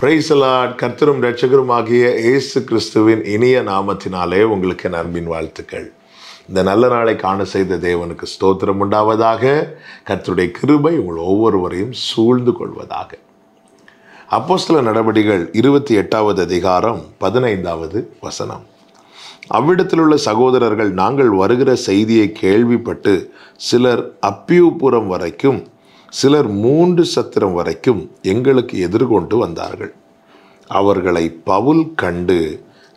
Praise the Lord. கர்த்தரும் இரட்சகரும் ஆகிய இயேசு கிறிஸ்துவின் இனிய நாமத்தினாலே உங்களுக்கு என் அன்பின் வாழ்த்துக்கள். இந்த நல்ல நாளை காண செய்த தேவனுக்கு ஸ்தோத்திரம் உண்டாவதாக. கர்த்தருடைய கிருபை உங்கள் ஒவ்வொருவரையும் சூழ்ந்து கொள்வதாக. அப்போஸ்தலர் நடபடிகள் 28வது அதிகாரம் 15வது வசனம். அவ்விடத்திலுள்ள சகோதரர்கள் நாங்கள் வருகிற செய்தியை கேள்விப்பட்டு சிலர் அப்பியூபுரம் வரைக்கும் சிலர் 3 சத்திரம் வரைக்கும் எங்களுக்கு எதிர்கொண்டு வந்தார்கள். அவர்களை பவுல் கண்டு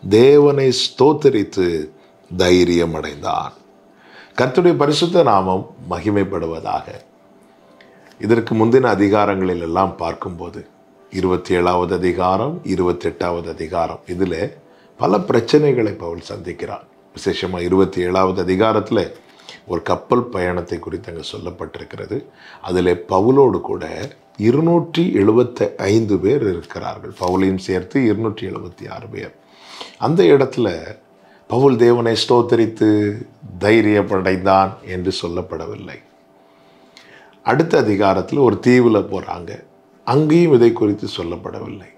தேவனை ஸ்தோத்தரித்து தைரியம் அடைந்தான். கர்த்தருடைய பரிசுத்த நாமம் மகிமைப்படுவதாக. இதற்கு முந்தின அதிகாரங்களில் எல்லாம் பார்க்கும்போது 27வது அதிகாரம் 28வது அதிகாரம் இதில் பல பிரச்சனைகளை பவுல் சந்திக்கிறார். விசேஷமாக 27வது அதிகாரத்தில் ஒரு கப்பல் பயணத்தை குறித்து அங்கே சொல்லப்பட்டிருக்கிறது. அதில் பவுலோடு கூட 275 பேர் இருக்கிறார்கள். பவுலையும் சேர்த்து 276 பேர். அந்த இடத்துல பவுல் தேவனை ஸ்தோத்தரித்து தைரியப்படைந்தான் என்று சொல்லப்படவில்லை. அடுத்த அதிகாரத்தில் ஒரு தீவில் போகிறாங்க. அங்கேயும் இதை குறித்து சொல்லப்படவில்லை.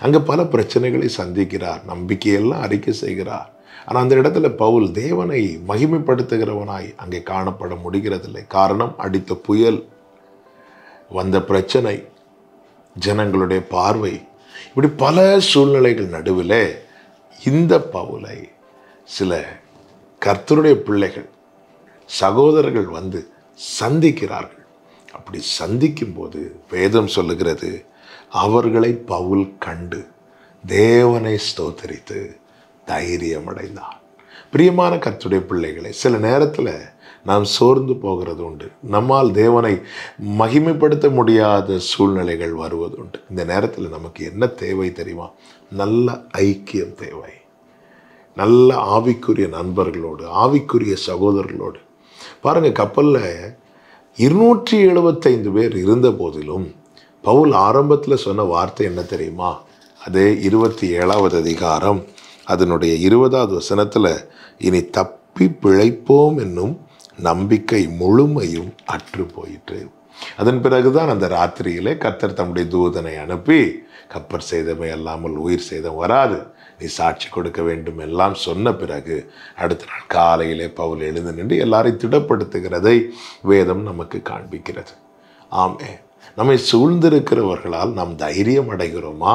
அங்கே பல பிரச்சனைகளை சந்திக்கிறார், நம்பிக்கையெல்லாம் அறிக்கை செய்கிறார். ஆனால் அந்த இடத்துல பவுல் தேவனை மகிமைப்படுத்துகிறவனாய் அங்கே காணப்பட முடிகிறதில்லை. காரணம், அடித்த புயல், வந்த பிரச்சனை, ஜனங்களுடைய பார்வை, இப்படி பல சூழ்நிலைகள் நடுவில் இந்த பவுலை சில கர்த்தருடைய பிள்ளைகள், சகோதரர்கள் வந்து சந்திக்கிறார்கள். அப்படி சந்திக்கும்போது வேதம் சொல்லுகிறது, அவர்களை பவுல் கண்டு தேவனை ஸ்தோத்தரித்து தைரியம் அடைந்தான். பிரியமான கர்த்தருடைய பிள்ளைகளை, சில நேரத்தில் நாம் சோர்ந்து போகிறது உண்டு. நம்மால் தேவனை மகிமைப்படுத்த முடியாத சூழ்நிலைகள் வருவது உண்டு. இந்த நேரத்தில் நமக்கு என்ன தேவை தெரியுமா? நல்ல ஐக்கியம் தேவை. நல்ல ஆவிக்குரிய நண்பர்களோடு, ஆவிக்குரிய சகோதரர்களோடு. பாருங்கள், கப்பலில் 275 பேர் இருந்த போதிலும் பவுல் ஆரம்பத்தில் சொன்ன வார்த்தை என்ன தெரியுமா? அதே 27வது அதிகாரம் அதனுடைய 20வது வசனத்தில், இனி தப்பி பிழைப்போம் என்னும் நம்பிக்கை முழுமையும் அற்று போயிற்று. அதன் பிறகுதான் அந்த ராத்திரியிலே கர்த்தர் தம்முடைய தூதனை அனுப்பி, கப்பர் செய்தமை அல்லாமல் உயிர் சேதம் வராது, நீ சாட்சி கொடுக்க வேண்டும் எல்லாம் சொன்ன பிறகு அடுத்த நாள் காலையிலே பவுல் எழுந்து நின்று எல்லாரையும் திடப்படுத்துகிறதை வேதம் நமக்கு காண்பிக்கிறது. ஆமே, நம்மை சூழ்ந்திருக்கிறவர்களால் நாம் தைரியம் அடைகிறோமா?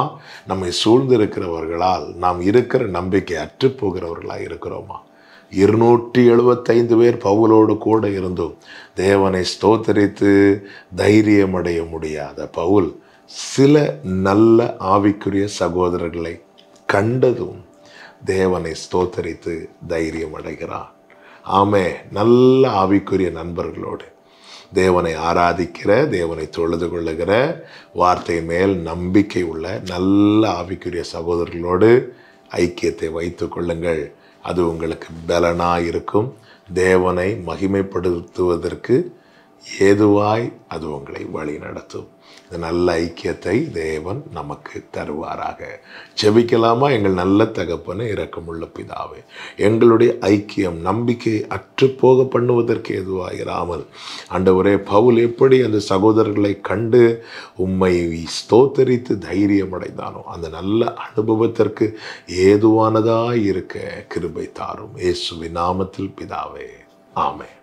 நம்மை சூழ்ந்திருக்கிறவர்களால் நாம் இருக்கிற நம்பிக்கை அற்று போகிறவர்களாக இருக்கிறோமா? 275 பேர் பவுலோடு கூட இருந்தும் தேவனை ஸ்தோத்தரித்து தைரியம் அடைய முடியாத பவுல் சில நல்ல ஆவிக்குரிய சகோதரர்களை கண்டதும் தேவனை ஸ்தோத்தரித்து தைரியம் அடைகிறார். ஆமே, நல்ல ஆவிக்குரிய நண்பர்களோடு, தேவனை ஆராதிக்கிற, தேவனை தொழுது கொள்ளுகிற, வார்த்தை மேல் நம்பிக்கை உள்ள நல்ல ஆவிக்குரிய சகோதரர்களோடு ஐக்கியத்தை வைத்து கொள்ளுங்கள். அது உங்களுக்கு பலனாக இருக்கும். தேவனை மகிமைப்படுத்துவதற்கு ஏதுவாய் அது உங்களை வழி நடத்தும். இந்த நல்ல ஐக்கியத்தை தேவன் நமக்கு தருவாராக. ஜெபிக்கலாமா? எங்கள் நல்ல தகப்பனே, இரக்கமுள்ள பிதாவே, எங்களுடைய ஐக்கியம் நம்பிக்கை அற்றுப்போக பண்ணுவதற்கு எதுவாயிராமல், ஆண்டவரே, பவுல் எப்படி அந்த சகோதரர்களை கண்டு உம்மை ஸ்தோத்தரித்து தைரியம் அடைந்தானோ அந்த நல்ல அனுபவத்திற்கு ஏதுவானதாய் இருக்க கிருபை தாரும். இயேசுவின் நாமத்தில் பிதாவே, ஆமென்.